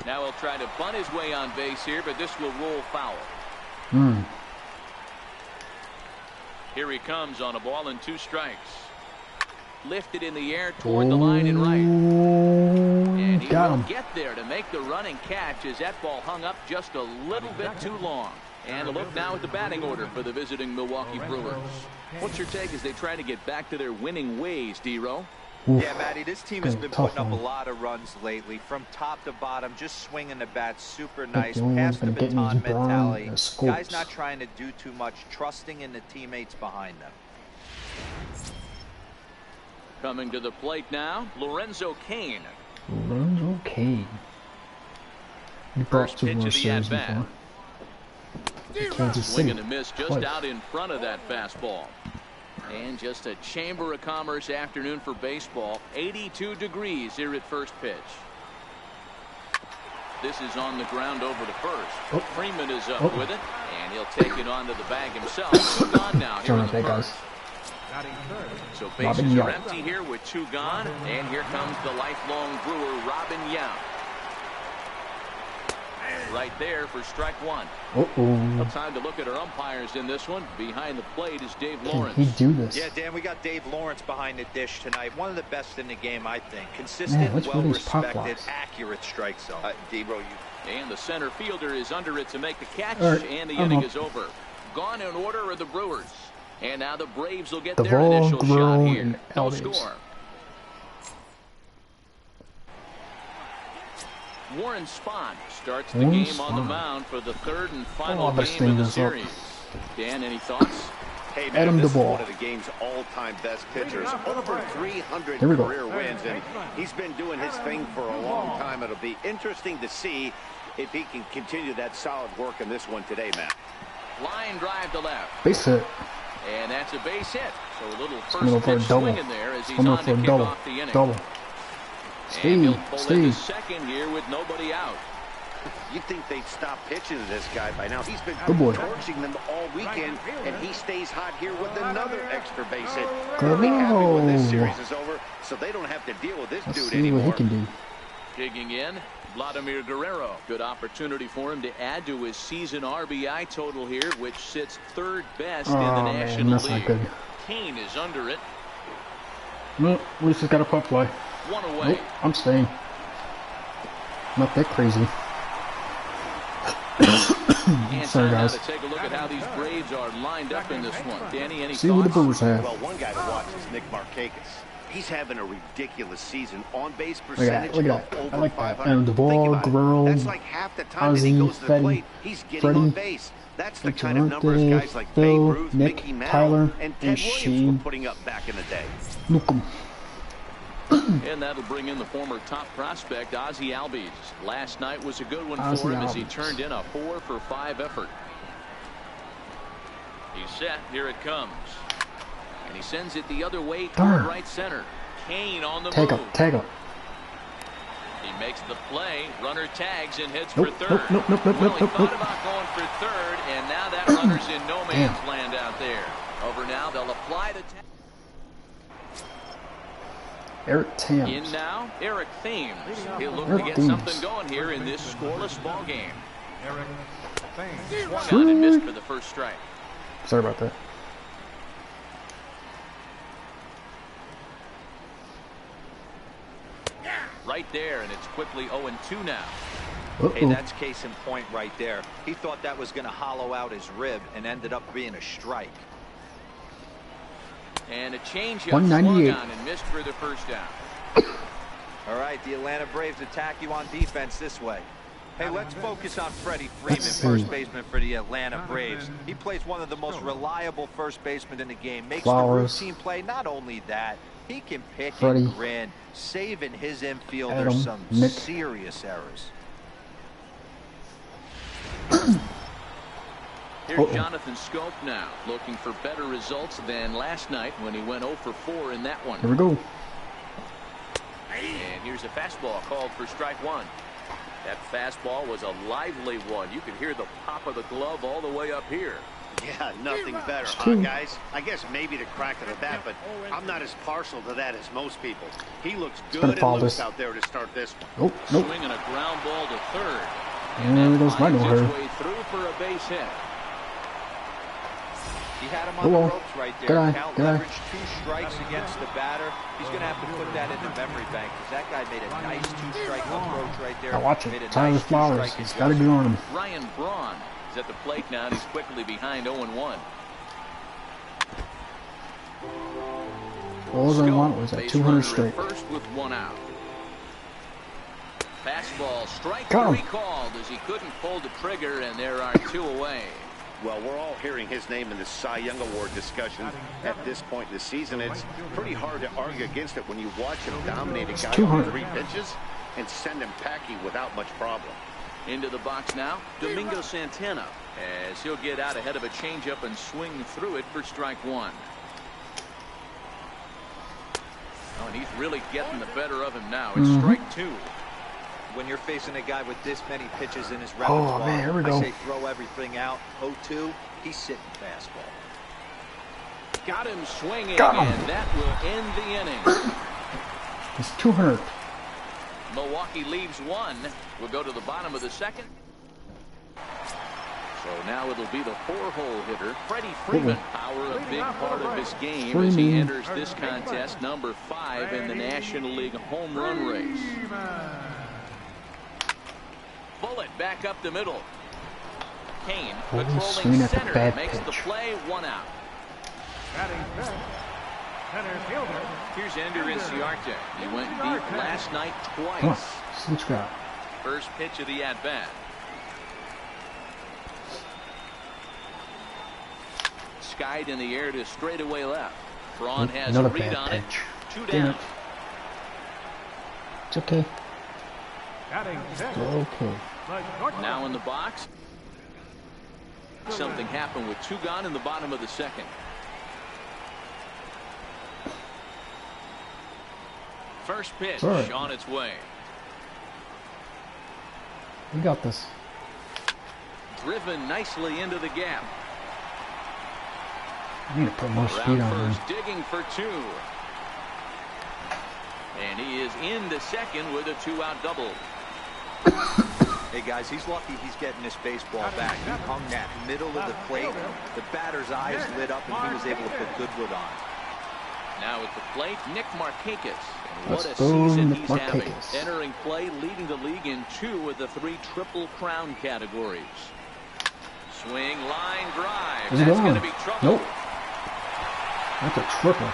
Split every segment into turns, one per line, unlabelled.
Now he'll try to bunt his way on base here, but this will roll foul. Here he comes on a ball and 2 strikes. Lifted in the air toward the line and right. And he will get there to make the running catch as that ball hung up just a little bit too long. And a look now at the batting order for the visiting Milwaukee Brewers. What's your take as they try to get back to their winning ways, D-Row?
Yeah, Matty, this team has been putting up a lot of runs lately. From top to bottom, just swinging the bat super nice. Pass the baton mentality. Guys not trying to do too much, trusting in the teammates behind them.
Coming to the plate now, Lorenzo Cain.
Lorenzo Cain. He brought 2 more shares before.
Swing and a miss just out in front of that fastball. And just a Chamber of Commerce afternoon for baseball. 82 degrees here at first pitch. This is on the ground over to first. Freeman is up with it, and he'll take it onto the bag himself. 2 gone now here in the first. So bases are empty here with 2 gone, and here comes the lifelong Brewer, Robin Yount. Right there for strike 1. Well, time to look at our umpires in this one. Behind the plate is Dave Lawrence.
Can he do this?
Yeah, Dan, we got Dave Lawrence behind the dish tonight. One of the best in the game, I think. Consistent, well-respected, accurate strike zone. D-Row,
and the center fielder is under it to make the catch, and the inning is over. Gone in order are the Brewers. And now the Braves will get their initial shot here. No score. Warren Spahn starts the game on the mound for the 3rd and final game of the series. Dan, any thoughts?
Hey man, this is one of the game's all-time best pitchers. Over 300 career wins, and he's been doing his thing for a long time. It'll be interesting to see if he can continue that solid work in this one today, Matt.
Line drive to left.
Base hit.
And that's a base hit. So a little first pitch swing in there as he's on to kick off the inning. And he'll pull in the second here with nobody out.
You'd think they'd stop pitching to this guy by now. He's been torching them all weekend, and he stays hot here with another extra base hit. They'll be happy when this series is over, so they don't have to deal with this dude anymore.
What he can do.
Digging in, Vladimir Guerrero. Good opportunity for him to add to his season RBI total here, which sits 3rd best in the National League. Cain is under it.
No, at least he's got a pop fly.
1 away.
Nope, I'm staying. Not that crazy. Sorry, guys.
To take a look at how these Braves are lined up in this one. Danny, any
See what the Brewers have.
Well, one guy to watch is Nick Markakis. He's having a ridiculous season. On base percentage
look at that. I like that.
500.
And the ball, Guerrero,
That's like half the time that he goes to the plate, he's getting on base. That's the kind of numbers guys like Babe Ruth, Mickey Mantle,
Tyler,
and Ted Williams were putting up back in the day.
Look 'em.
And that'll bring in the former top prospect, Ozzie Albies. Last night was a good one for him as he turned in a 4-for-5 effort. He's set. Here it comes. And he sends it the other way toward right center. Cain on the move.
Tag him.
He makes the play. Runner tags and heads for third.
Nope.
He thought about going for third, and now that runner's in no man's land out there. Over now, they'll apply the tag.
Eric Thames.
In now, Eric Thames. He'll look to get something going here in this scoreless ball game. Swung on and missed for the first strike.
Sorry about that.
Right there, and it's quickly 0-2 now.
Hey, that's case in point right there. He thought that was going to hollow out his rib and ended up being a strike.
And a changeup
198.
swung on and missed for the first down.
All right, the Atlanta Braves attack you on defense this way. Hey, let's focus on Freddie Freeman, first baseman for the Atlanta Braves. He plays one of the most reliable first basemen in the game. Makes the routine play. Not only that, he can pick and grin, saving his infielders some serious errors.
Here's Jonathan Scope now, looking for better results than last night when he went 0 for 4 in that one.
Here we go.
And here's a fastball called for strike 1. That fastball was a lively one. You could hear the pop of the glove all the way up here.
Yeah, nothing better, huh, guys? I guess maybe the crack of the bat, but I'm not as partial to that as most people. He looks good and loose out there to start this one.
Oh, nope.
Swinging a ground ball to third.
And there goes my no-hitter.
Way through for a base hit.
He had him on the ropes right there. Count leverage, 2 strikes against the batter. He's going to have to put that in the memory bank because that guy made a nice 2-strike approach right there.
Now watch it. Tyler Flowers. He's got to go on him.
Ryan Braun is at the plate now. He's quickly behind 0-1.
All I want was a 200 straight.
First with 1 out. Fastball strike 3 called as he couldn't pull the trigger, and there are 2 away.
Well, we're all hearing his name in the Cy Young Award discussion at this point in the season. It's pretty hard to argue against it when you watch him dominate a guy on 3 pitches and send him packing without much problem.
Into the box now, Domingo Santana, as he'll get out ahead of a changeup and swing through it for strike 1. Oh, and he's really getting the better of him now. It's strike 2.
When you're facing a guy with this many pitches in his repertoire,
man, here we go.
I say throw everything out. 0-2, he's sitting fastball.
Got him swinging, and that will end the inning.
It's 200.
Milwaukee leaves 1. We'll go to the bottom of the second. So now it'll be the 4-hole hitter, Freddie Freeman. Power a big part of his game as he enters this contest, number 5 in the National League home run race. Bullet back up the middle. Kane patrolling center makes the play. 1 out. Here's Ender Inciarte. He went deep last night twice.
Switch guy.
First pitch of the at-bat. Skied in the air to straightaway left. Braun has a read on it. 2 down.
It's okay. Okay.
Now in the box. Something happened with 2 gone in the bottom of the second. First pitch on its way.
We got this.
Driven nicely into the gap.
I need to put more speed on him.
Digging for 2. And he is into second with a 2-out double.
Hey guys, he's lucky he's getting this baseball back. He hung that middle of the plate. The batter's eyes lit up and he was able to put Goodwood on.
Now at the plate, Nick Markakis. What a season he's having. Entering play, leading the league in 2 of the 3 Triple Crown categories. Swing, line, drive. That's going to be trouble.
Nope. That's a triple.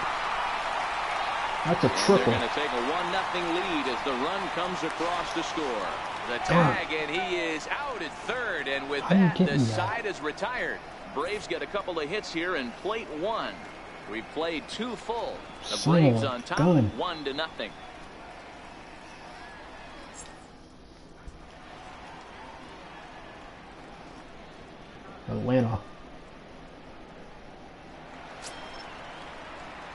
That's a triple.
They're going to take a 1-0 lead as the run comes across to score. The tag, and he is out at third, and with that, the side is retired. Braves get a couple of hits here in plate 1. We've played 2 full. The Braves on top, 1-0.
Atlanta.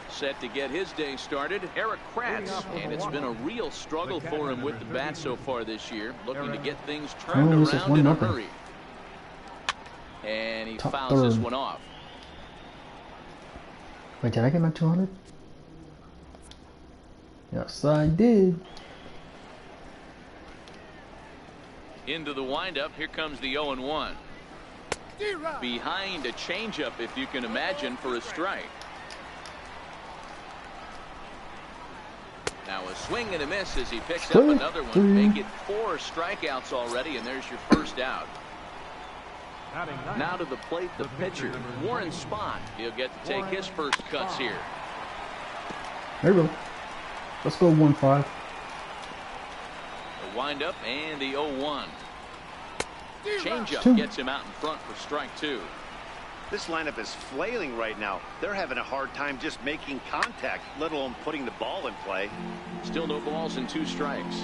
Set to get his day started, Eric Kratz, and it's been a real struggle for him with the bat so far this year, looking to get things turned around in a hurry. And he fouls this one off.
Wait, did I get my 200? Yes, I did.
Into the windup, here comes the 0-1. Behind a changeup, if you can imagine, for a strike. Now a swing and a miss as he picks up another one. Make it 4 strikeouts already, and there's your first out. Now to the plate, the pitcher, Warren Spahn. He'll get to take his first cuts here.
There we go. Let's go 1-5.
The windup and the 0-1. Changeup gets him out in front for strike 2.
This lineup is flailing right now. They're having a hard time just making contact, let alone putting the ball in play.
Still no balls and 2 strikes.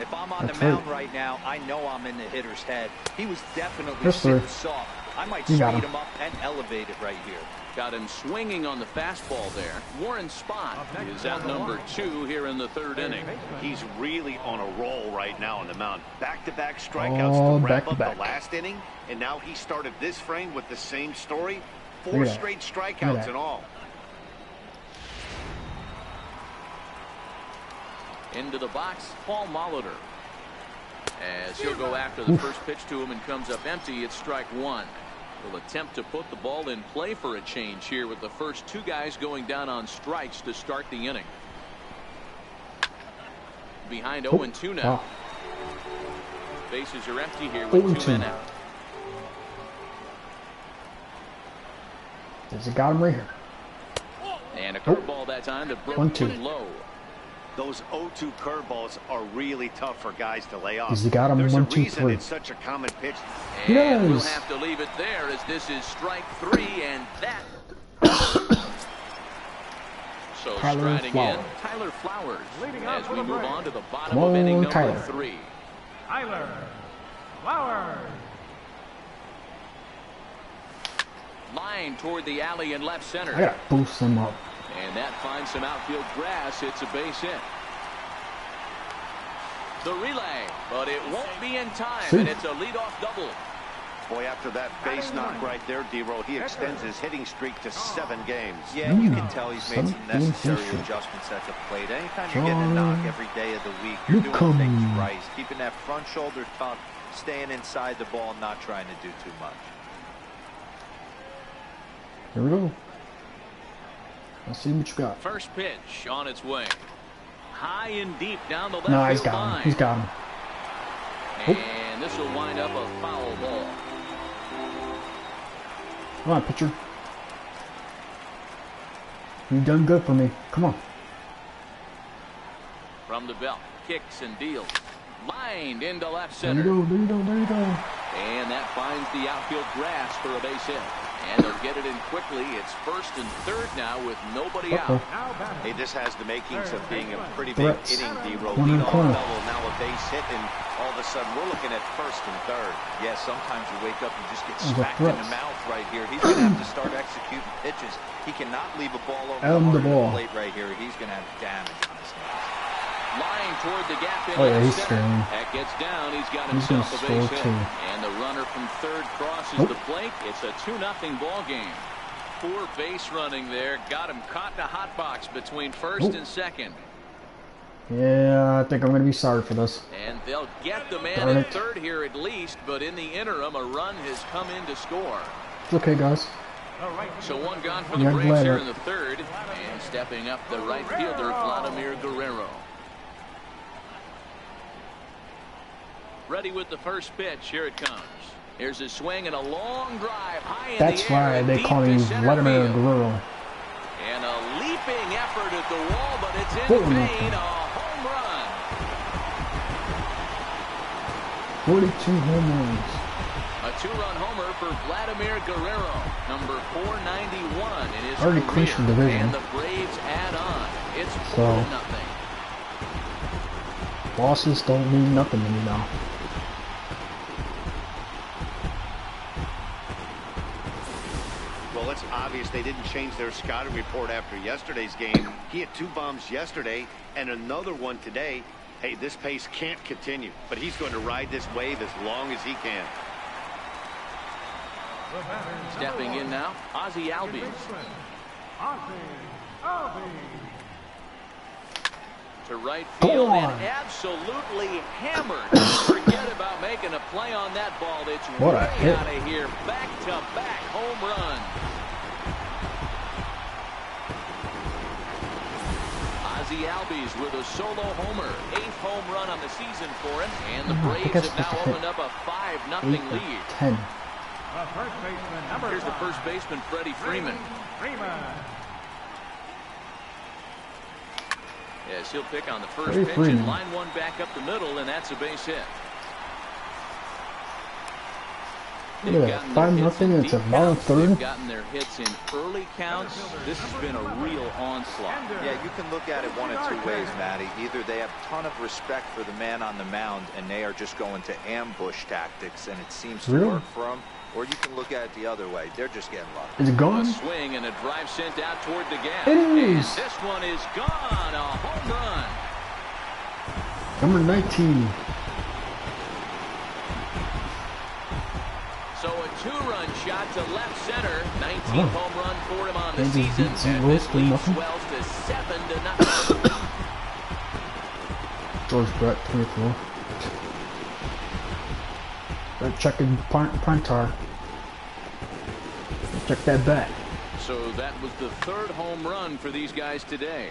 If I'm on the mound right now, I know I'm in the hitter's head. He was definitely sitting soft. I might speed him up and elevate it right here.
Got him swinging on the fastball there. Warren Spahn is out number 2 here in the 3rd inning.
He's really on a roll right now on the mound. Back-to-back strikeouts to wrap up the last inning, and now he started this frame with the same story. 4 straight strikeouts in all.
Into the box, Paul Molitor. As he'll go after the first pitch to him and comes up empty, it's strike 1. Will attempt to put the ball in play for a change here with the first 2 guys going down on strikes to start the inning. Behind 0-2 now. Bases are empty here with 2 men out.
There's a got him right here.
And a curveball that time that broke low.
Those 0-2 curveballs are really tough for guys to lay off.
He's got him.
There's
1,
a
2,
reason
3.
it's such a common pitch.
And we'll have to leave it there as this is strike 3, and that. So striding in, Tyler Flowers as we move on to the bottom of inning number 3.
Tyler Flowers.
Line toward the alley in left center.
I gotta boost him up.
And that finds some outfield grass. It's a base hit. The relay, but it won't be in time, and it's a leadoff double.
Boy, after that base knock right there, D-Roll, he extends his hitting streak to 7 games.
Yeah, you can tell he's made some necessary adjustments at the plate. Anytime you're getting a knock every day of the week, you're doing things right. He's keeping that front shoulder tucked, staying inside the ball, not trying to do too much.
Here we go. Let's see what you got.
First pitch on its way. High and deep down the left
No, he's
field
got
line.
him. He's got him.
And this will wind up a foul ball.
Come on, pitcher. You've done good for me. Come on.
From the belt, kicks and deals. Lined into left
There
center.
you go. There you go. There you go.
And that finds the outfield grass for a base hit. And they'll get it in quickly. It's 1st and 3rd now with nobody out.
Hey, this has the makings of being a pretty big inning, D-Roll.
One in the corner.
Double, now a base hit, and all of a sudden we're looking at 1st and 3rd.
Yeah, sometimes you wake up and just get smacked in the mouth right here. He's going to have to start executing pitches. He cannot leave a ball over the plate right here. He's going to have damage on his hands.
Line toward the gap in
he's
center.
scaring.
That gets down. He's got himself a base hit. And the runner from 3rd crosses the plate. It's a 2-0 ball game. Poor base running there. Got him caught in a hot box between 1st and 2nd.
Yeah, I think I'm going to be sorry for this.
And they'll get the man in 3rd here at least, but in the interim, a run has come in to score.
It's okay, guys.
So 1 gone for the Braves here in the 3rd. And stepping up the right fielder, Vladimir Guerrero. Ready with the first pitch. Here it comes. Here's a swing and a long drive high in the air.
That's why they call him Vladimir Guerrero.
And a leaping effort at the wall, but it's in vain. A home run.
42 home runs.
A 2-run homer for Vladimir Guerrero, number 491 in his
already
career.
clinched the division.
And the Braves add on. It's 4-0.
Losses don't mean nothing to me now.
Well, it's obvious they didn't change their scouting report after yesterday's game. He had 2 bombs yesterday and another one today. Hey, this pace can't continue, but he's going to ride this wave as long as he can.
Stepping in now, Ozzie Albies. To right field and absolutely hammered. Forget about making a play on that ball. It's way out of here. Back-to-back home run. Ozzie Albies with a solo homer. 8th home run on the season for him. And the Braves have now opened up a 5-0 lead.
10.
Here's the first baseman, Freddie Freeman. Yes, he'll pick on the first pitch and line one back up the middle, and that's a base hit. They've
Look at that, 5-0. It's a ball third.
They've gotten their hits in early counts. This has been a real onslaught.
Yeah, you can look at it one of two ways, Matty. Either they have a ton of respect for the man on the mound, and they are just going to ambush tactics, and it seems to work for them. Or you can look at it the other way. They're just getting lucky.
Is it gone?
A swing and a drive sent out toward the gap.
It is.
And this one is gone. A home run.
Number 19.
So a two-run shot to left center. 19th home run for him on the season. And this lead swells to 7-0.
George Brett, 24. They're checking Puntar. Check that back.
So that was the third home run for these guys today.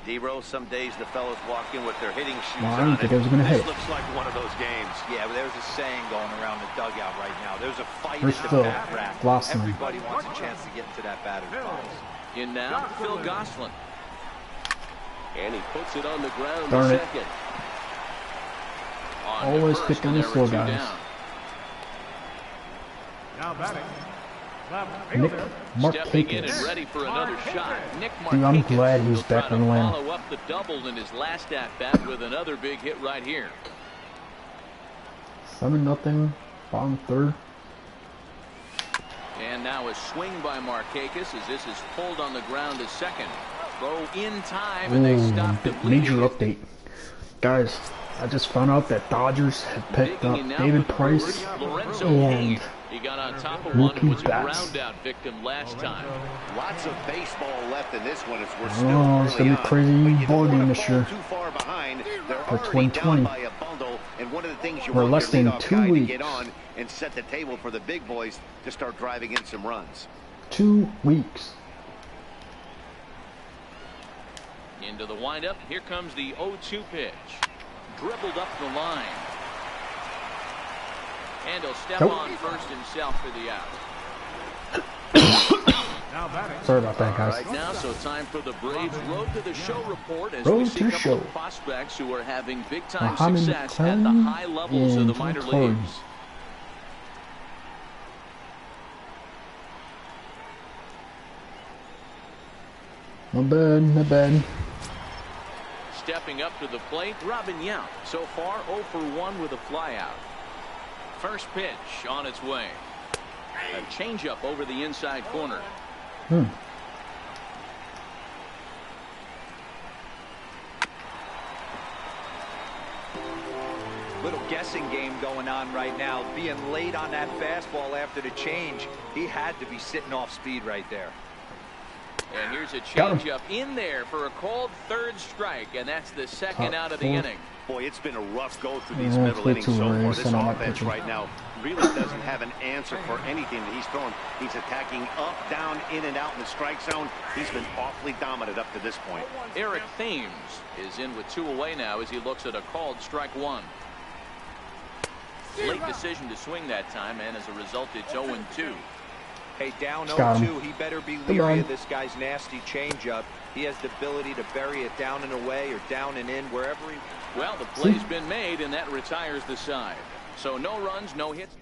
D-Row, some days the fellas walk in with their hitting shoes
I
on.
didn't think I was going to hit.
This looks like one of those games.
Yeah, but there's a saying going around the dugout right now. There's a fight
There's
in the
Phil
bat rack.
Gosselin.
Everybody wants a chance to get into that batter's box.
In now, Phil Gosselin. And he puts it on the ground
Darn
to
it.
second.
Always pick on the slow guys.
Now batting.
Nick
Stepping in and
Markakis.
ready for another shot. Nick
Dude, I'm
Markakis
glad he's
will
back
try
in
to
Atlanta.
follow up the double in his last at-bat with another big hit right here.
7-0. Bottom third.
And now a swing by Markakis as this is pulled on the ground to second. Throw in time and they stop the
Major
bleeding.
update. Guys, I just found out that Dodgers have picked up David Price and
he got on top of one and was a
Mookie Betts.
ground out victim last time.
Lots of baseball left in this one as we're
Oh,
still
it's gonna be
early
crazy
on. But you don't
ball game
wanna
this
fall
year.
too far behind. They're
For
already
2020.
down by a bundle, and one of the things you
We're
want
less
your
than
leadoff
2
guy to
weeks.
get on and set the table for the big boys to start driving in some runs.
2 weeks.
Into the windup. Here comes the 0-2 pitch. Dribbled up the line. And he'll step on first himself for the out.
Now batting.
Sorry about that, guys.
Right now, so time for the Braves Road to the Show report as
Road
we see
to
a couple
show.
of prospects who are having big-time
Muhammad
success at the
McClellan
high levels of
and
the minor
Jim Torrey.
leagues.
Not bad, not bad.
Stepping up to the plate, Robin Yount. So far, 0 for 1 with a flyout. First pitch on its way. A changeup over the inside corner.
Little guessing game going on right now. Being late on that fastball after the change, he had to be sitting off speed right there.
And here's a
Got him.
changeup in there for a called third strike, and that's the second out of the
4.
inning.
Boy, it's been a rough go through these
Yeah,
middle
it's way
innings
too
so
early.
far.
It's
This
not my
offense
pitching.
right now really doesn't have an answer for anything that he's throwing. He's attacking up, down, in and out in the strike zone. He's been awfully dominant up to this point.
Eric Thames is in with 2 away now as he looks at a called strike 1. Late decision to swing that time, and as a result, it's 0-2.
Hey, down
Got
0-2, he better be leery of this guy's nasty changeup. He has the ability to bury it down and away or down and in, wherever he...
Well, the play's been made, and that retires the side. So no runs, no hits.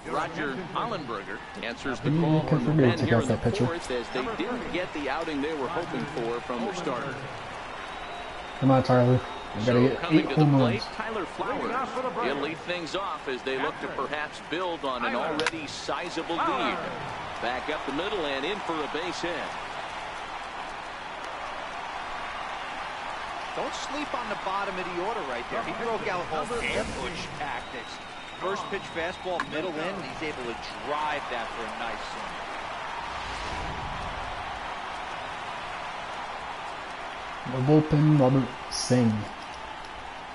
Roger Hollenberger answers the call from the men here in the fourth as they didn't get the outing they were hoping for from their starter.
Come on, Tyler. We gotta
So
get
coming
8
to the
home
plate,
runs.
Tyler Flowers. He'll lead things off as they look to perhaps build on an already sizable lead. Back up the middle and in for a base hit.
Don't sleep on the bottom of the order right there. He broke out all ambush tactics. First pitch fastball, middle in, and he's able to drive that for a nice swing.
The bullpen, Robert Singh.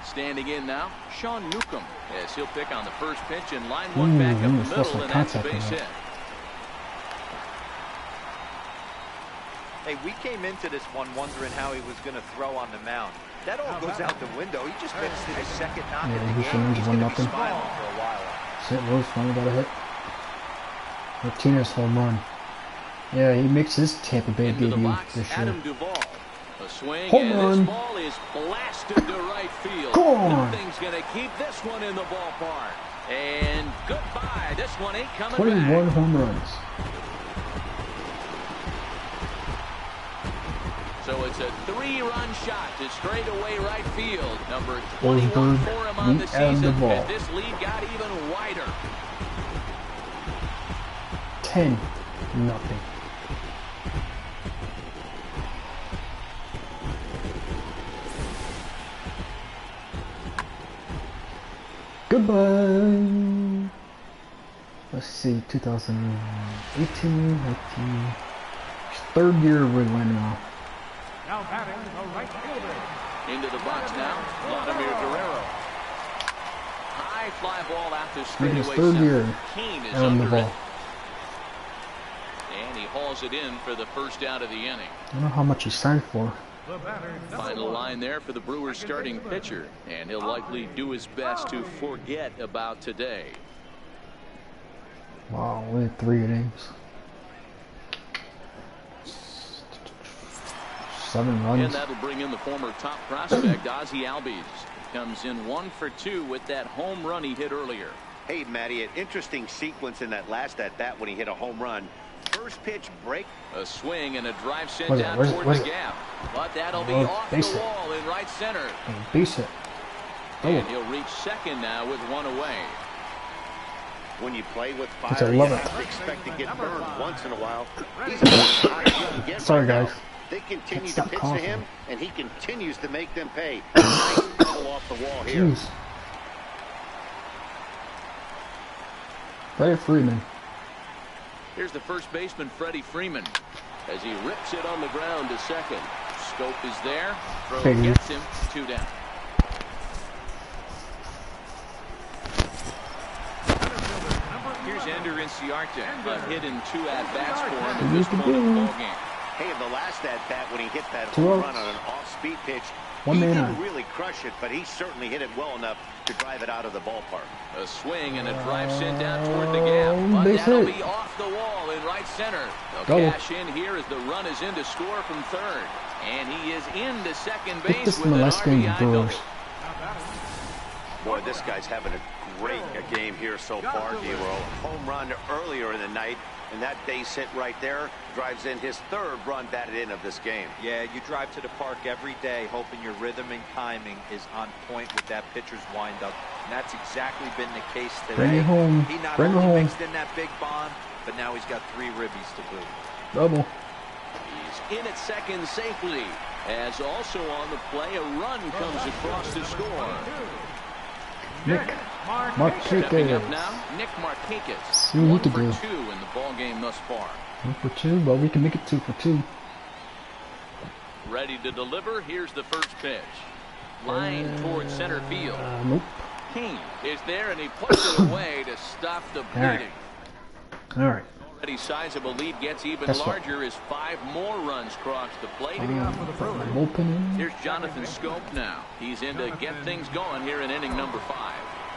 Standing in now, Sean Newcomb, as he'll pick on the first pitch and line one back up the middle, and that's a base hit.
Hey, we came into this one wondering how he was going to throw on the mound. That all goes out the window. He just managed to hit his second knock in the game. He's going to be smiling for a while.
St. Louis finally got a hit. Martinez home run. Yeah, he makes his Tampa Bay
Into the
debut
box,
this year.
Adam Duvall. A swing,
Home
and
run.
this ball is blasted to right field.
Go on.
Nothing's going to keep this one in the ballpark. And goodbye. This one ain't coming
21
back.
home runs.
So it's a 3-run shot to straightaway right field. Number 21 for him on the season. And this lead got even wider.
10-0. Goodbye. Let's see, 2018, 19. Third year with Atlanta.
Now batting the right fielder.
Into the box now, Vladimir Guerrero. High fly ball out to straightaway
third
center.
year
Kane is
on the
under it.
ball.
And he hauls it in for the first out of the inning.
I don't know how much he signed for.
The batter,
Final line there for the Brewers starting pitcher. And he'll likely do his best to forget about today.
Wow, only 3 innings. 7 runs.
And that'll bring in the former top prospect, Ozzie Albies. Comes in 1 for 2 with that home run he hit earlier.
Hey, Matty, an interesting sequence in that last at-bat when he hit a home run. First pitch break.
A swing and a drive sent
Where's it?
down
Where's it?
toward
Where's
the
it?
gap. But that'll be
Oh,
off the
base it.
wall in right center.
Base it.
And he'll reach second now with 1 away.
When you play with
I
fire, you
love
have
it.
to expect to get burned once in a while. He's a hot as you can get
Sorry,
right now.
guys.
They continue
Can't
to
stop
pitch to
coughing.
him, and he continues to make them pay. Nice double off the wall here.
Jeez. Freddie Freeman.
Here's the first baseman, Freddie Freeman, as he rips it on the ground to second. Scope is there. Throw
Figure.
gets him. 2 down. Here's Ender Inciarte. A hit in 2 at-bats for him at this point in the ballgame.
Hey, in the last at-bat when he hit that
2
home
outs.
run on an off-speed pitch,
One
he
man
didn't
on.
really crush it, but he certainly hit it well enough to drive it out of the ballpark.
A swing and a drive sent down toward the gap. But
Base
that'll
hit.
be off the wall in right center. They'll
Double.
cash in here as the run is in to score from third. And he is into second
Get
base
this
with
in the
an
last game,
RBI double.
Brewers.
Boy, this guy's having a great game here so far, D-Roll. Home run earlier in the night, and that base hit right there drives in his 3rd run batted in of this game.
Yeah, you drive to the park every day hoping your rhythm and timing is on point with that pitcher's windup. And that's exactly been the case today.
Bring it home.
He not
Bring it
only
home.
mixed in that big bomb, but now he's got 3 ribbies to boot.
Double.
He's in at second safely. As also on the play, a run comes across to score.
Nick
Stepping up
Markakis.
now, Nick Markakis.
See what we
1
can
for
do.
2 in the ball game thus far.
1 for 2, but we can make it 2 for 2.
Ready to deliver. Here's the first pitch. Line towards center field.
Nope.
Kane is there, and he puts it away to stop the bleeding.
All right.
Already sizable lead gets even
Guess what?
larger as 5 more runs cross the plate.
Bullpen.
Here's Jonathan Scope now. He's in to get things going here in inning number 5.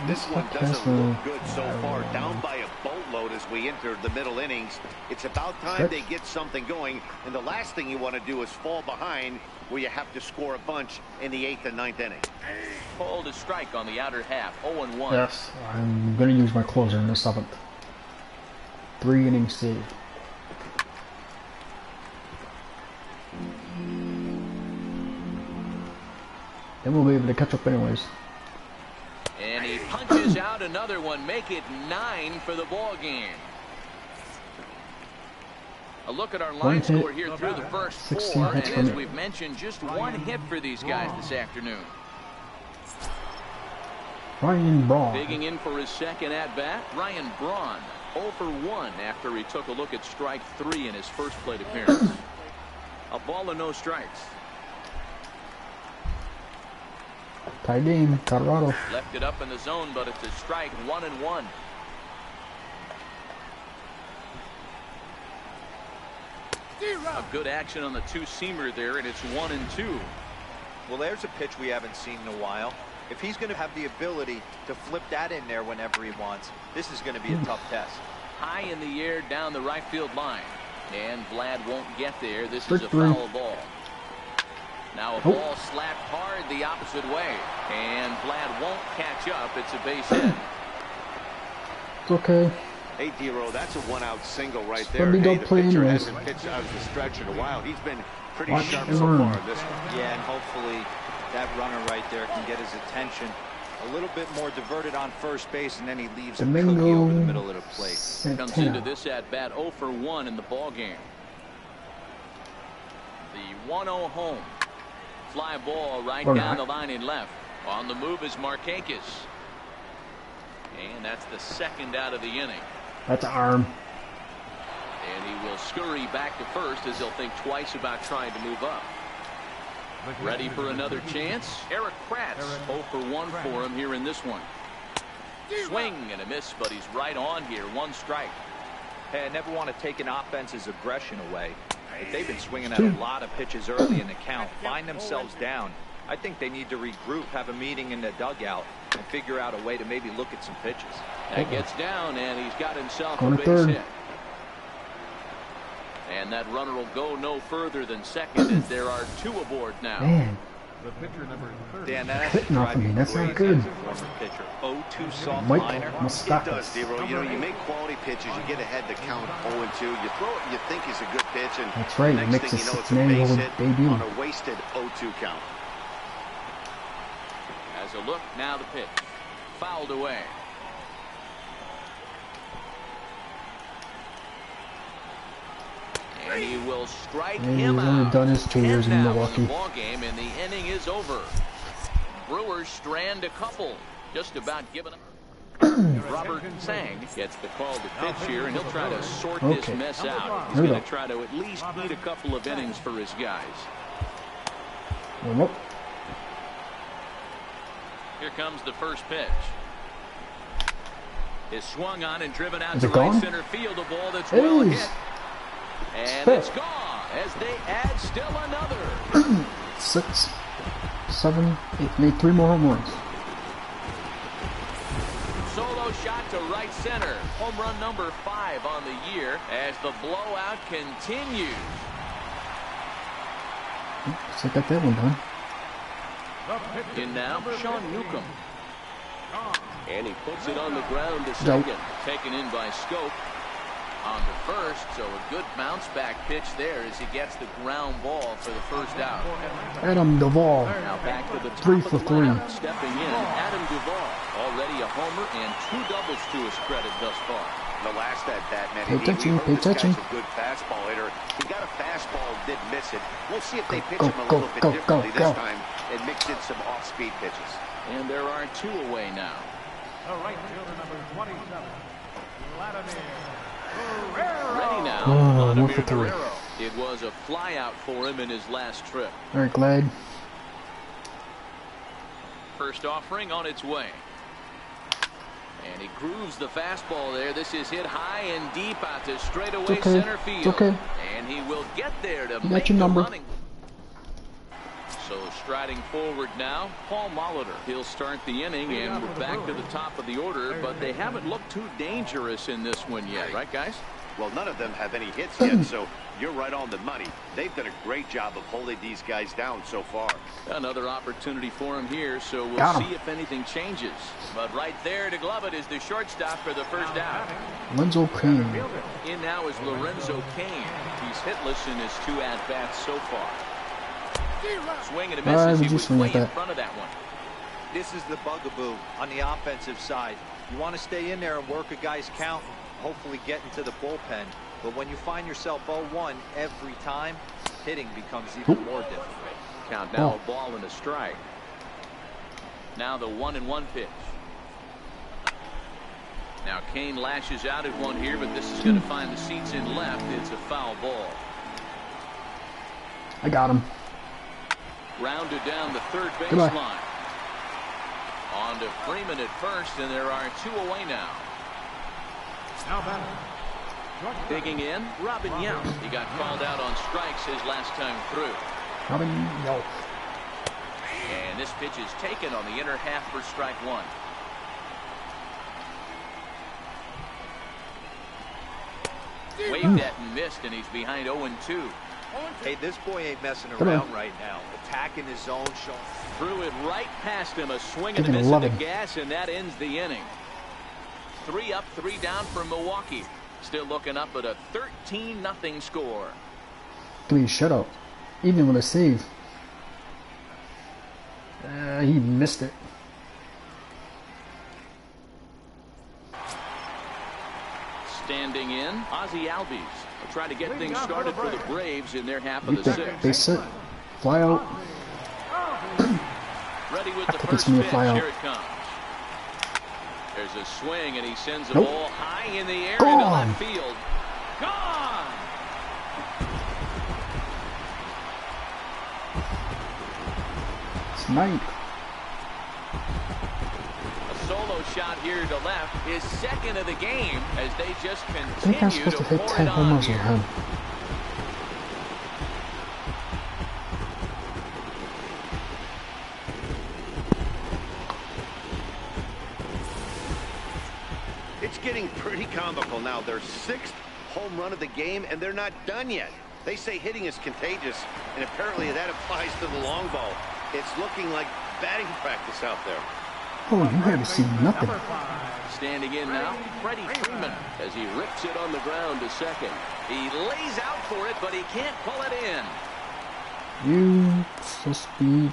This one doesn't look good so far. Down by a boatload as we enter the middle innings. It's about time they get something going. And the last thing you want to do is fall behind where you have to score a bunch in the 8th and 9th inning.
Called a strike on the outer half. 0-1.
Yes, I'm going to use my closer in the 7th. 3 innings saved. Then we'll be able to catch up anyways.
And he punches out another one. Make it 9 for the ball game. A look at our line
hit,
score here through the first
16
4.
hits
And
for
as
me.
we've mentioned, just 1 hit for these guys this afternoon.
Ryan Braun.
Digging in for his second at-bat, Ryan Braun. 0 for 1 after he took a look at strike 3 in his first plate appearance. A ball and no strikes.
Tie game, Colorado.
Left it up in the zone, but it's a strike. 1-1. A good action on the 2-seamer there, and it's 1-2.
Well, there's a pitch we haven't seen in a while. If he's going to have the ability to flip that in there whenever he wants, this is going to be a tough test.
High in the air down the right field line. And Vlad won't get there. This
Strike
is a
3.
foul ball. Now a ball slapped hard the opposite way. And Vlad won't catch up. It's a base hit.
It's okay.
Hey, D-Row, that's a one-out single right
Let
there.
me go
Hey, the
play
pitcher
anyways.
hasn't pitched out of the stretch in a while. He's been pretty
Watch
sharp
and
so
learn.
far in this one.
Yeah, and hopefully that runner right there can get his attention a little bit more diverted on first base, and then he leaves a cookie over the middle of the plate.
Comes into this at-bat 0 for 1 in the ball game. The 1-0 home. Fly ball right down the line in left. On the move is Markakis. And that's the second out of the inning.
That's an arm.
And he will scurry back to first as he'll think twice about trying to move up. Ready for another chance? Eric Kratz, 0 for 1 for him here in this one. Swing and a miss, but he's right on here. 1 strike.
Hey, I never want to take an offense's aggression away. If they've been swinging at a lot of pitches early in the count, find themselves down, I think they need to regroup, have a meeting in the dugout, and figure out a way to maybe look at some pitches.
That gets down, and he's got himself
Going
a
to
base
third.
hit. And that runner will go no further than second as there are 2 aboard now.
Man,
The pitcher number 30.
Dan, that has
hitting
to
off
drive
of me.
you
That's not
crazy
good.
as a former pitcher. 0-2 soft
Mike
liner.
must
It
stop
does,
us.
D-Row. You know, you make quality pitches, you get ahead the count 0-2, you throw it, you think it's a good pitch, and
That's right,
the
he
next
makes
thing
his
you know, it's a
6-man
base hit
debut.
on a wasted 0-2 count.
As a look, now the pitch. Fouled away. And he will strike
Yeah,
him
he's only
out.
done his 2 years in
10 now
Milwaukee.
the ball game, and the inning is over. Brewers strand a couple. Just about giving up. Robert Sang gets the call to pitch here, and he'll try to sort this mess out. He's
Here we
going
go.
to try to at least eat a couple of innings for his guys.
Warm up.
Here comes the first pitch. Is swung on and driven out
Is
to
it
right
gone?
center field. A ball that's
It
well
is.
hit. And
Spit.
it's gone as they add still another.
6, 7, 8. Made 3 more home runs.
Solo shot to right center. Home run number 5 on the year as the blowout continues.
Looks like I got that one done.
In now, Sean Newcomb. And he puts it on the ground to
Nope.
second. Taken in by Scope on the first. So a good bounce back pitch there as he gets the ground ball for the first out.
Adam Duvall.
Now back to the top
3
of
for
the
3.
lineup. Stepping in, Adam Duvall. Already a homer and 2 doubles to his credit thus far.
The last at-bat, man.
Pay attention, pay attention.
This guy's a good fastball hitter. He got a fastball, did miss it. We'll see if they pitch
Go,
him a
go,
little bit
go,
differently
go,
this
go.
time and mix in some off-speed pitches.
And there are 2 away now.
The right fielder number 27. Vladimir
Ready now.
Oh,
Vladimir
1 for 3.
Guerrero. It was a flyout for him in his last trip.
Alright, Glad.
First offering on its way. And he grooves the fastball there. This is hit high and deep out to straightaway
okay.
center field.
It's okay.
And he will get there to
You got
make
your
the
number.
running. So striding forward now, Paul Molitor. He'll start the inning, and we're back to the top of the order, but they haven't looked too dangerous in this one yet, right, guys?
Well, none of them have any hits yet, so you're right on the money. They've done a great job of holding these guys down so far.
Another opportunity for him here, so we'll
Got him.
see if anything changes. But right there to glove it is the shortstop for the first out.
Lorenzo Kane.
In now is Lorenzo Kane. He's hitless in his 2 at-bats so far. Swing and a miss
Alright,
as
we
he
just
was
swing
way
at
in
that.
front of that one.
This is the bugaboo on the offensive side. You want to stay in there and work a guy's count and hopefully get into the bullpen. But when you find yourself 0-1 every time, hitting becomes even more difficult.
Count now a ball and a strike. Now the 1-1 pitch. Now Kane lashes out at one here, but this is going to find the seats in left. It's a foul ball.
I got him.
Rounded down the third
Goodbye.
baseline. On to Freeman at first, and there are 2 away now.
Now batting.
Digging in, Robin Yount. He got called out on strikes his last time through.
Robin, no.
And this pitch is taken on the inner half for strike 1. Waved at and missed, and he's behind 0-2.
Hey, this boy ain't messing around right now. Attacking his zone, showing.
Threw it right past him. A swing and a
Taking
miss at the
11.
gas, and that ends the inning. 3 up, 3 down for Milwaukee. Still looking up at a 13-0 score.
Please shut up. Even with a save. He missed it.
Standing in, Ozzie Albies will try to get things started for the Braves in their half of the 6th.
They sit. Fly out.
Ready with the
It's
first
me a
pitch.
fly out.
Here it comes. There's a swing, and he sends the
Nope.
ball high in the air
Gone.
into left field. Gone!
Snipe.
A solo shot here to left, his second of the game, as they just
I think I'm
continue
supposed
to
to hit
pour
10
it
home
on
runs with
here.
him.
It's getting pretty comical now. Their 6th home run of the game, and they're not done yet. They say hitting is contagious, and apparently that applies to the long ball. It's looking like batting practice out there.
Oh, you haven't seen nothing.
Standing in now, Freddie Freeman, as he rips it on the ground to second. He lays out for it, but he can't pull it in.
You supposed to be.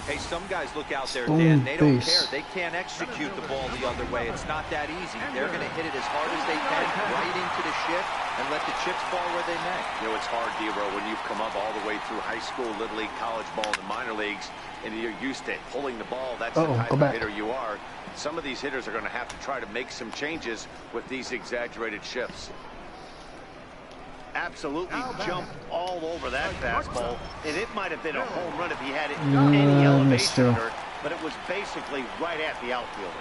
Hey, some guys look out there,
Stone
Dan. They don't
base.
care. They can't execute the ball the other way. It's not that easy. They're going to hit it as hard as they can, right into the chip, and let the chips fall where they may.
You know, it's hard, Dero, when you've come up all the way through high school, little league, college ball, and the minor leagues, and you're used to pulling the ball. That's the type of hitter you are. Some of these hitters are going to have to try to make some changes with these exaggerated shifts. Absolutely jumped all over that fastball, and it might have been a home run if he had it any elevation under, but it was basically right at the outfielder.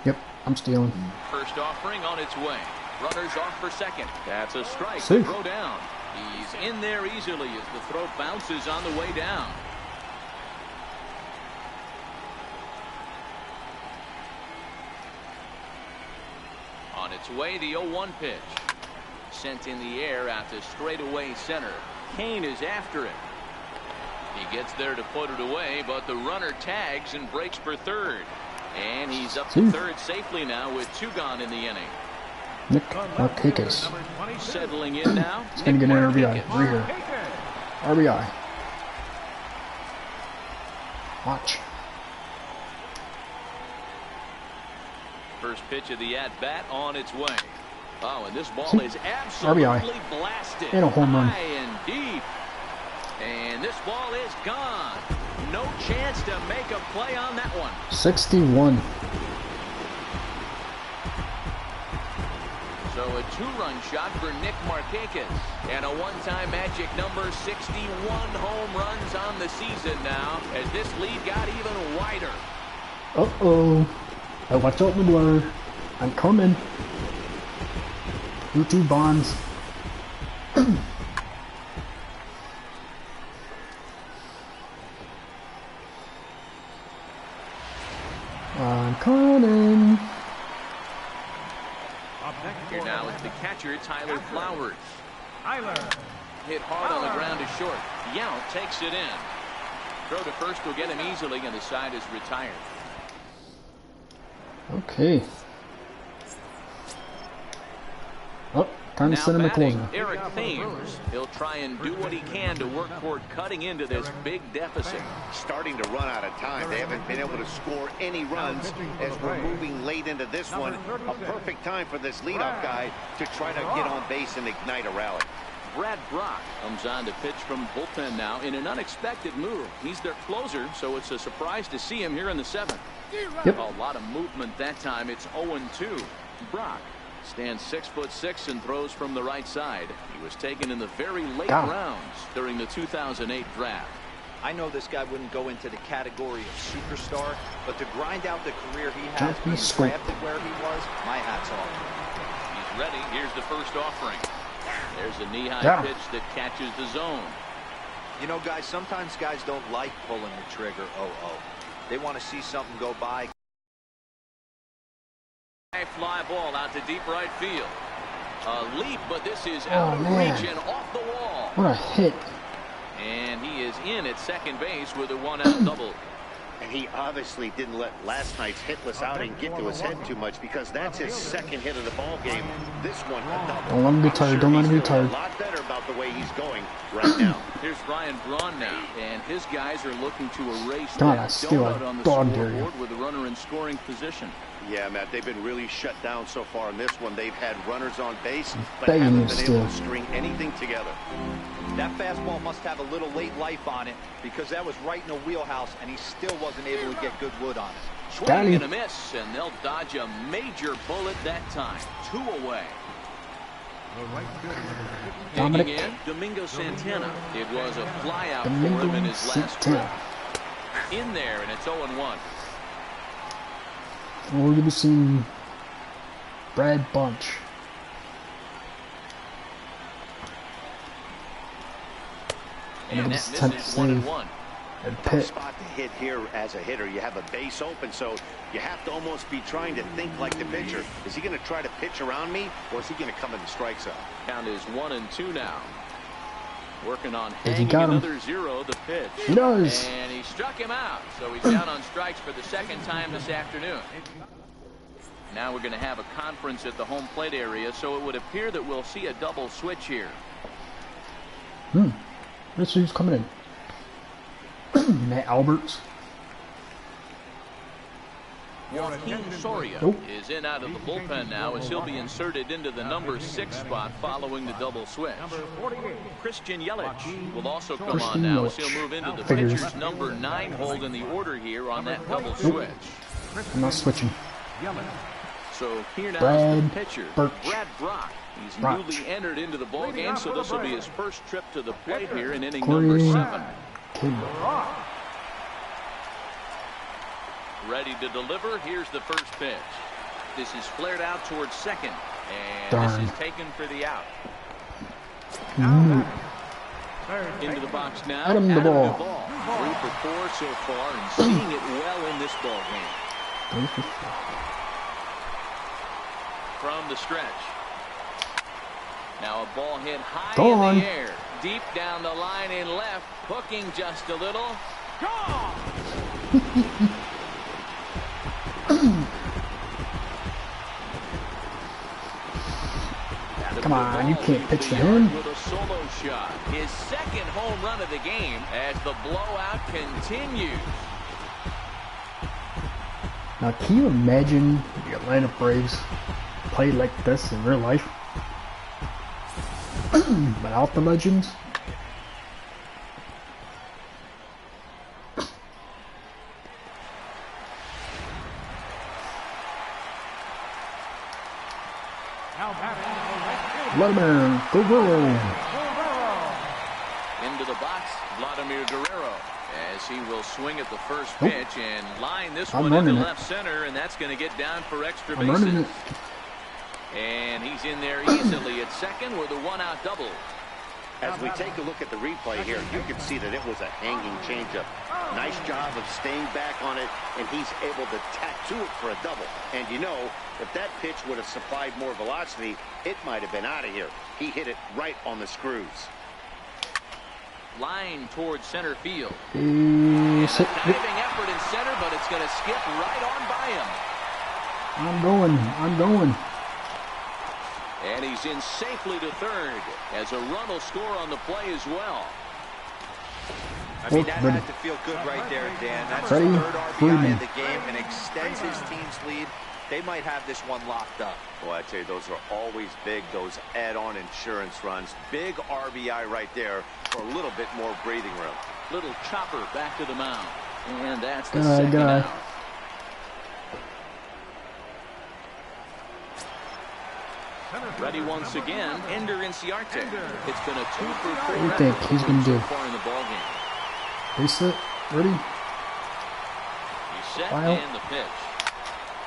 Yep, I'm stealing.
First offering on its way. Runners off for second. That's a strike.
Safe.
Throw down. He's in there easily as the throw bounces on the way down. On its way, the 0-1 pitch. Sent in the air out to straightaway center. Kane is after it. He gets there to put it away, but the runner tags and breaks for third. And he's up to third safely now with 2 gone in the inning.
Nick Markakis.
Settling in now.
He's going to get an RBI. Right here. RBI. Watch.
First pitch of the at-bat on its way. Oh, and this ball is absolutely blasted.
And a home run.
High and deep. And this ball is gone. No chance to make a play on that one.
61.
So a 2-run shot for Nick Markakis. And a one-time magic number, 61 home runs on the season now, as this lead got even wider.
Uh-oh. Watch out, McGuire. I'm coming. You two Bonds. I'm coming.
Here now is the catcher, Tyler Flowers.
Tyler.
Hit hard on the ground to short. Yount takes it in. Throw to first will get him easily, and the side is retired.
Okay. Oh, time to send him a closer.
Eric Thames. He'll try and do what he can to work toward cutting into this big deficit.
Starting to run out of time. They haven't been able to score any runs as we're moving late into this one. A perfect time for this leadoff guy to try to get on base and ignite a rally.
Brad Brock comes on to pitch from bullpen now in an unexpected move. He's their closer, so it's a surprise to see him here in the 7th.
Yep.
A lot of movement that time. It's 0-2. Brock stands 6'6" and throws from the right side. He was taken in the very late rounds during the 2008 draft.
I know this guy wouldn't go into the category of superstar, but to grind out the career he has, being drafted where he was, my hat's off.
He's ready. Here's the first offering. There's a knee-high pitch that catches the zone.
You know, guys, sometimes guys don't like pulling the trigger 0-0. They want to see something go by.
High fly ball out to deep right field. A leap, but this is out of reach and off the wall.
What a hit.
And he is in at second base with a 1-out double.
And he obviously didn't let last night's hitless outing get to his head too much, because that's his second hit of the ball game. This one a double.
Don't let him get tired. Don't let him get tired.
A lot better about the way he's going right now.
Here's Ryan Braun now, and his guys are looking to erase
God,
that
still
donut on the
dog dare you.
scoreboard with a runner in scoring position.
Yeah, Matt, they've been really shut down so far in this one. They've had runners on base, but
begging
haven't
you
been
still.
able to string anything together.
That fastball must have a little late life on it, because that was right in the wheelhouse, and he still wasn't able to get good wood on it.
Swing and a miss, and they'll dodge a major bullet that time. 2 away. Digging in, Domingo Santana. It was a flyout for him in his last trip. In there, and it's 0-1.
We're going to see Brad Bunch.
And
it's
that
tough to
misses
see.
1-1.
And
Tough
Pitt.
spot to hit here as a hitter. You have a base open, so you have to almost be trying to think like the pitcher. Is he going to try to pitch around me, or is he going to come in the strike zone?
Count is 1-2 now. Working on
He
hanging
got him.
another 0, the pitch.
He does.
And he struck him out, so he's down on strikes for the second time this afternoon. Now we're going to have a conference at the home plate area, so it would appear that we'll see a double switch here.
Let's see who's coming in. Matt Alberts.
Joaquin Soria
Nope.
is in out of the bullpen now, as he'll be inserted into the number 6 spot following the double switch. Christian Yelich will also come on now, as he'll move into the pitcher's number 9 hold in the order here on that double switch.
I'm not switching.
So here now
Brad
is the pitcher,
Birch.
Brad Brock. He's
Brock.
newly entered into the ball game, so this will be his first trip to the plate here in inning
Corey.
number 7.
Kimber.
Ready to deliver. Here's the first pitch. This is flared out towards second, and
Darn.
this is taken for the out. Into the box now.
Adam the
Adam
ball.
Duvall. 3 for 4 so far, and seeing it well in this ball game. From the stretch. Now a ball hit high in the air, deep down the line in left, hooking just a little. Gone!
Come on, you can't pitch to him.
With a solo shot, his second home run of the game as the blowout continues.
Now, can you imagine the Atlanta Braves played like this in real life? Without the legends? Vladimir Guerrero.
Into the box, Vladimir Guerrero, as he will swing at the first pitch and line this one into left center, and that's going to get down for extra bases. And he's in there easily at second with a 1-out double.
As we take a look at the replay here, you can see that it was a hanging changeup. Nice job of staying back on it, and he's able to tattoo it for a double. And you know, if that pitch would have supplied more velocity, it might have been out of here. He hit it right on the screws.
Line towards center field. And a diving effort in center, but it's going to skip right on by him.
I'm going.
And he's in safely to third, as a run will score on the play as well.
I mean, that had to feel good right there, Dan. That's the third RBI of the game and extends his team's lead. They might have this one locked up.
Well, I tell you, those are always big, those add-on insurance runs. Big RBI right there for a little bit more breathing room.
Little chopper back to the mound. And that's the second out. Ready once again, Ender Inciarte. It's been a 2 for 4
What do you think he's going to do?
so far in the ball game.
Base it. Ready?
He's set and the pitch.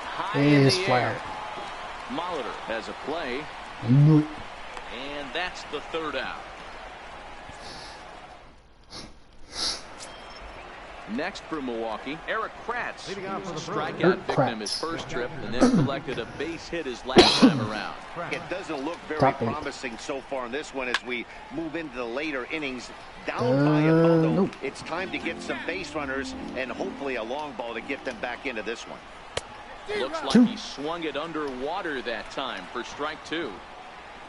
High in the air. Molitor has a play. And that's the third out. Next for Milwaukee, Eric Kratz,
Leading off for the
strikeout victim his first trip and then collected a base hit his last time around.
It doesn't look very promising so far in this one as we move into the later innings. Down by a bundle.
Nope.
It's time to get some base runners and hopefully a long ball to get them back into this one.
Looks like he swung it underwater that time for strike 2.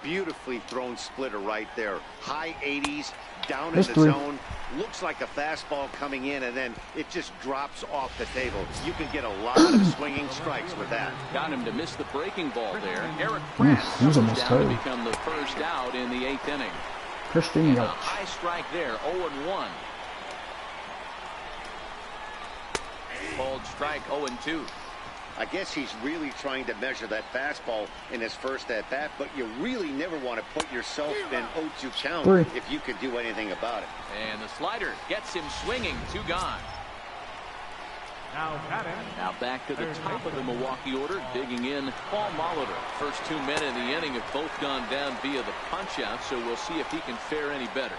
Beautifully thrown splitter right there. High 80s, down in the zone. Looks like a fastball coming in, and then it just drops off the table. You can get a lot of swinging strikes with that.
Got him to miss the breaking ball there. Eric Kratz
he was almost
down to
tired.
become the first out in the 8th inning.
Christian
A
Yelich.
high strike there, 0-1. Called strike 0-2.
I guess he's really trying to measure that fastball in his first at-bat, but you really never want to put yourself in 0-2 count if you can do anything about it.
And the slider gets him swinging, 2 gone.
Now batting.
Now back to the top of the Milwaukee order, digging in Paul Molitor. First 2 men in the inning have both gone down via the punch-out, so we'll see if he can fare any better.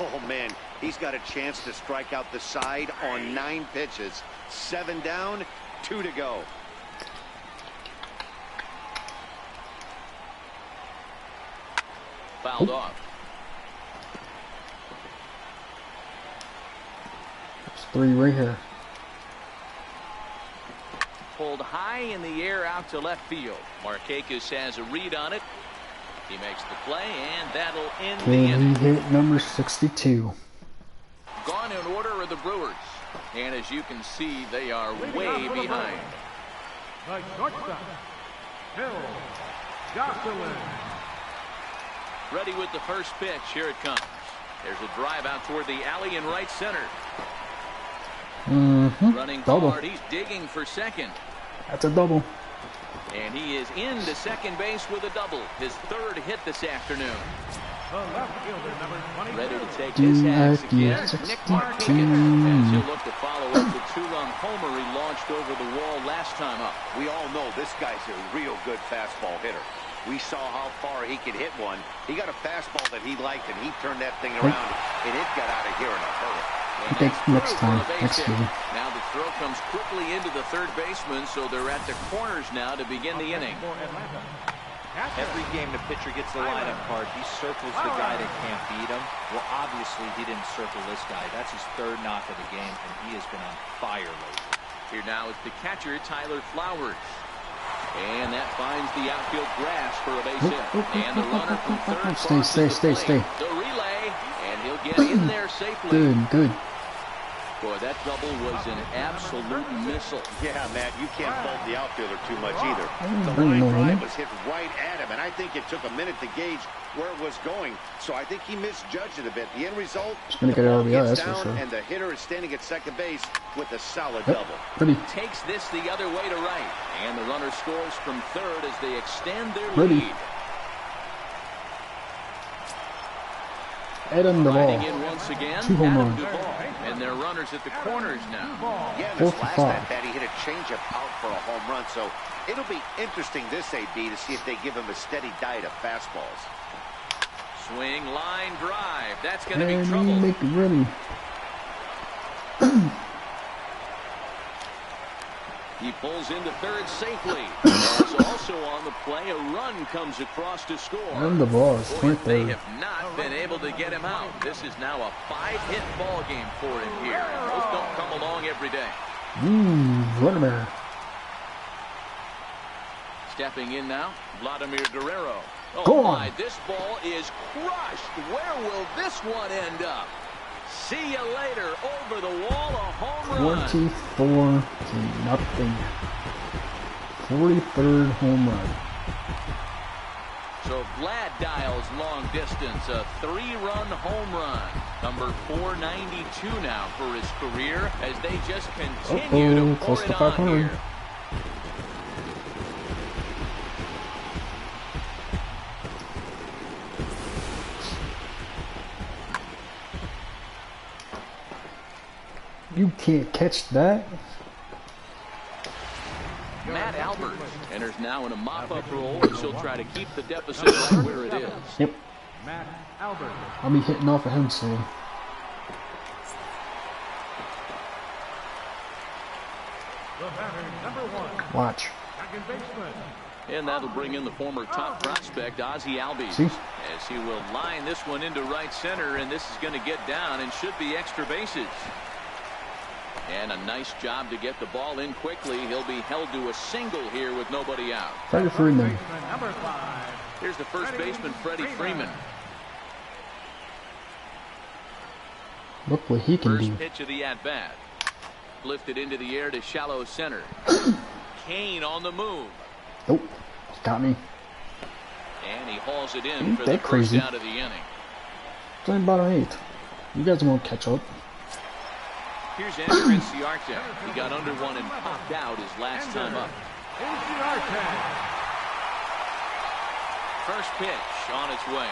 Oh, man, he's got a chance to strike out the side on 9 pitches. 7 down, 2 to go.
Fouled off.
There's 3 right here.
Pulled high in the air out to left field. Markakis has a read on it. He makes the play, and that'll end the inning.
He hit number 62.
Gone in order are the Brewers. And as you can see, they are way behind.
The shortstop, Phil Jocelyn.
Ready with the first pitch. Here it comes. There's a drive out toward the alley in right center. Running
Double.
hard. He's digging for second.
That's a double.
And he is into second base with a double. His 3rd hit this afternoon.
The left fielder, number 22.
Ready to take his hats again. Nick Markakis. As he'll look to follow up the 2-run homer he launched over the wall last time up.
We all know this guy's a real good fastball hitter. We saw how far he could hit one. He got a fastball that he liked, and he turned that thing around, and it got out of here in a hurry.
I think next time, next game.
Now the throw comes quickly into the third baseman, so they're at the corners now to begin the inning.
For Atlanta.
Every game the pitcher gets the lineup card, he circles the guy that can't beat him. Well, obviously he didn't circle this guy. That's his 3rd knock of the game, and he has been on fire lately.
Here now is the catcher, Tyler Flowers. And that finds the outfield grass for a base hit. And the runner from third.
Stay.
The relay, and he'll get in there safely.
Good.
Boy, that double was an absolute missile.
Yeah, Matt, you can't fault the outfielder too much either. The
bring him
line
over
drive
here.
was hit right at him, and I think it took a minute to gauge where it was going. So I think he misjudged it a bit. The end result,
He's gonna
the
get
ball
RBI,
gets
that's for
down,
sure.
and the hitter is standing at second base with a solid
Yep.
double.
Ready.
Takes this the other way to right. And the runner scores from third as they extend their
Ready.
lead.
Adam
Riding
Duvall.
in once again,
2 home
Adam
runs.
Duvall. And their runners at the corners now.
Yeah,
4
this
for
last
5.
at-bat, he hit a changeup out for a home run. So it'll be interesting this AB to see if they give him a steady diet of fastballs.
Swing, line, drive. That's going to be
And
trouble.
he make it ready.
He pulls into third safely. There's also on the play, a run comes across to score.
And the ball is
Boy, they
23rd.
have not been able to get him out. This is now a 5-hit ball game for him here. And those don't come along every day.
Vladimir.
Stepping in now, Vladimir Guerrero. Oh
Go
my,
on.
this ball is crushed. Where will this one end up? See you later. Over the wall, a home run.
24-0. 43rd home run.
So Vlad dials long distance, a 3-run home run. Number 492 now for his career as they just continue to pour
close
it
to
on
500.
here.
You can't catch that.
Matt Albert enters now in a mop-up role as he'll try to keep the deficit right where it is.
Yep.
Matt Albert.
I'll be hitting off of him soon.
The batter, number 1.
Watch.
Second baseman.
And that'll bring in the former top prospect, Ozzie Albies.
See?
As he will line this one into right center, and this is going to get down and should be extra bases. And a nice job to get the ball in quickly. He'll be held to a single here with nobody out.
Freddie Freeman.
Number 5.
Here's the first baseman, Freddie Freeman.
Look what he can do.
First pitch of the at-bat. Lifted into the air to shallow center. Kane on the move.
Nope. Got me.
And he hauls it in
Ain't
for the
that
first
crazy?
out of the inning.
It's only bottom 8. You guys won't catch up.
Here's Andrew Ciarte. He got under one and popped out his last time up. First pitch on its way.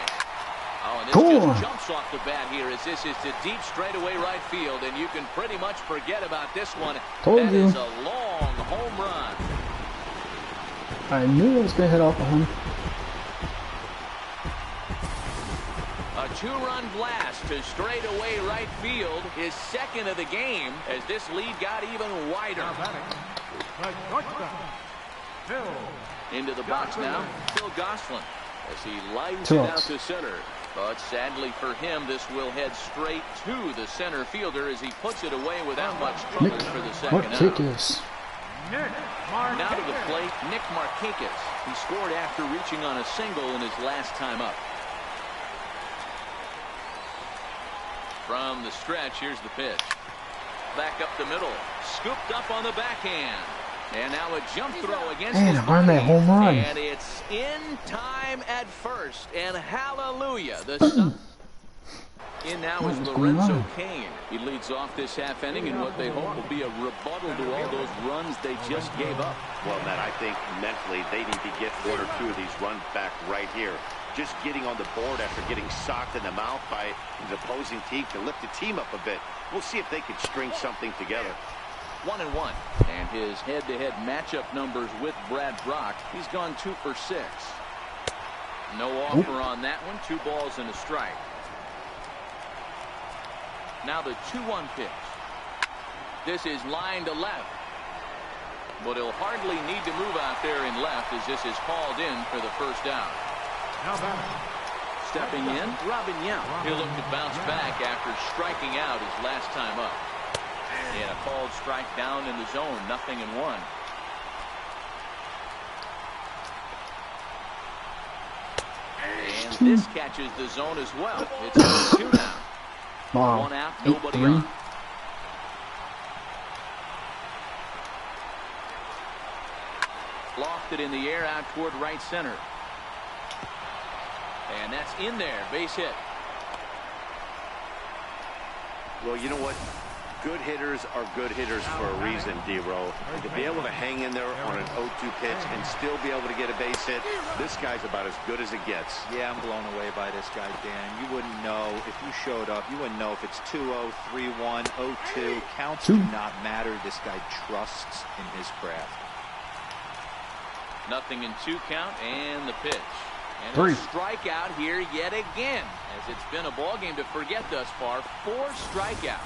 Oh, and this just jumps off the bat here as this is to deep straightaway right field, and you can pretty much forget about this one.
Told
that
you.
is a long home run.
I knew I was going to hit off of him.
A 2-run blast to straightaway right field, his second of the game, as this lead got even wider. Into the box now, Phil Gosselin, as he lines it out to center. But sadly for him, this will head straight to the center fielder as he puts it away without much trouble for the second out. Now to the plate, Nick Markakis. He scored after reaching on a single in his last time up. From the stretch, here's the pitch. Back up the middle. Scooped up on the backhand. And now a jump throw against his
on that home run.
And it's in time at first. And hallelujah. The in now is Lorenzo Kane. He leads off this half inning in what they hope will be a rebuttal to all those runs they just gave up.
Well, Matt, I think mentally they need to get 1 or 2 of these runs back right here. Just getting on the board after getting socked in the mouth by his opposing team to lift the team up a bit. We'll see if they can string something together.
1-1. And his head-to-head matchup numbers with Brad Brock, he's gone 2 for 6. No offer on that one. 2 balls and a strike. Now the 2-1 pitch. This is line to left. But he'll hardly need to move out there in left as this is called in for the first out. Stepping in, Robin Yount. He'll look to bounce back after striking out his last time up. And a called strike down in the zone, 0-1. And this catches the zone as well. It's 2 now.
Wow.
1 out, nobody on. Lofted in the air out toward right center. And that's in there, base hit.
Well, you know what? Good hitters are good hitters for a reason, D-Row. To be able to hang in there on an 0-2 pitch and still be able to get a base hit, this guy's about as good as it gets.
Yeah, I'm blown away by this guy, Dan. You wouldn't know if you showed up. You wouldn't know if it's 2-0, 3-1, 0-2. Counts do not matter. This guy trusts in his craft.
0-2 count and the pitch. And
3.
a strikeout here yet again, as it's been a ball game to forget thus far. 4 strikeouts.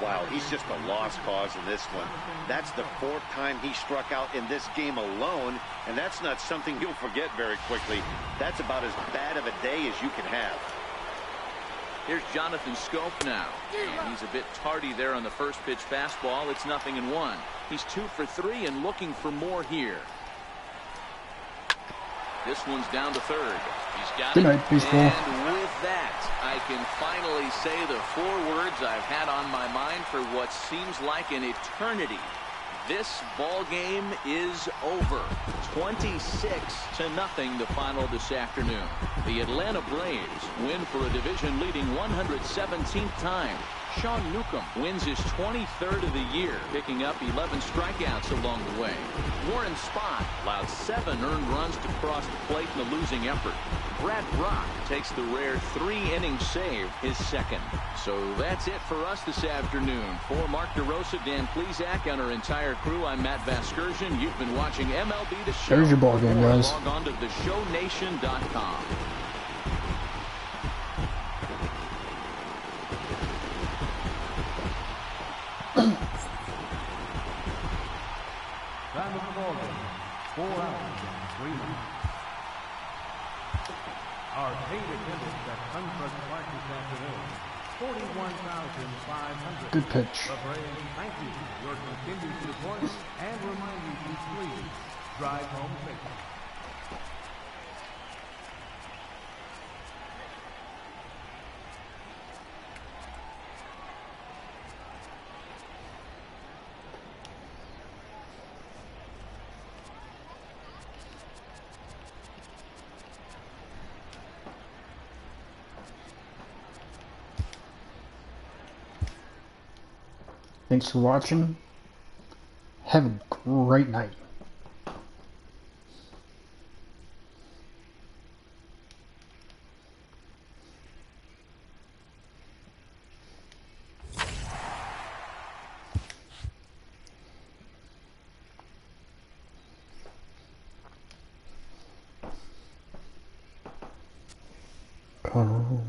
Wow, he's just a lost cause in this one. That's the 4th time he struck out in this game alone, and that's not something you'll forget very quickly. That's about as bad of a day as you can have.
Here's Jonathan Scope now, and he's a bit tardy there on the first pitch fastball. It's 0-1. He's 2 for 3 and looking for more here. This one's down to third. He's got
Good
it.
night, baseball.
And with that, I can finally say the 4 words I've had on my mind for what seems like an eternity. This ball game is over. 26-0 the final this afternoon. The Atlanta Braves win for a division-leading 117th time. Sean Newcomb wins his 23rd of the year, picking up 11 strikeouts along the way. Warren Spahn allowed 7 earned runs to cross the plate in the losing effort. Brad Brock takes the rare 3-inning save, his second. So that's it for us this afternoon. For Mark DeRosa, Dan Plesac, and our entire crew, I'm Matt Vasgersian. You've been watching MLB The Show.
There's your ball game, guys.
Log on to theshownation.com.
Brandon Morgan, 4 hours and 3 minutes. Our paid attendance at Huntress Park this afternoon, 41,500.
Good pitch.
The Braves thank you for your continued support and remind you to please drive home safely.
Thanks for watching. Have a great night.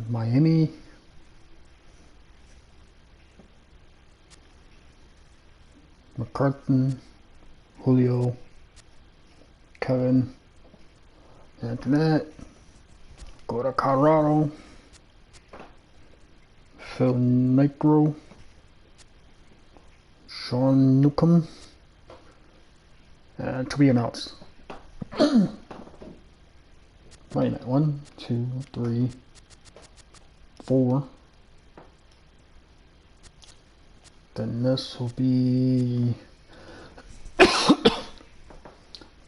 Miami. McCarthy, Julio, Kevin. After that, go to Colorado. Phil Micro, Sean Newcomb, and to be announced. Wait a minute, 1, 2, 3, 4. Then this will be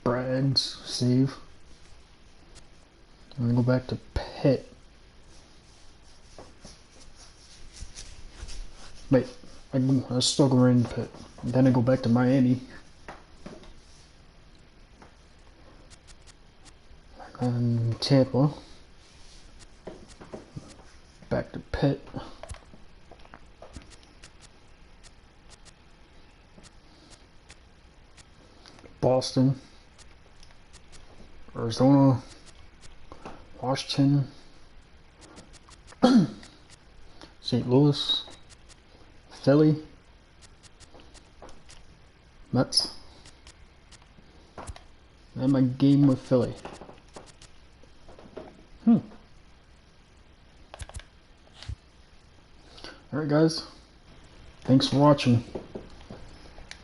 Brad's save. I'm gonna go back to Pitt. Wait, I still go in Pitt. Then I go back to Miami. And Tampa. Back to Pitt. Boston, Arizona, Washington, St. Louis, Philly, Mets, and my game with Philly. Alright guys, thanks for watching.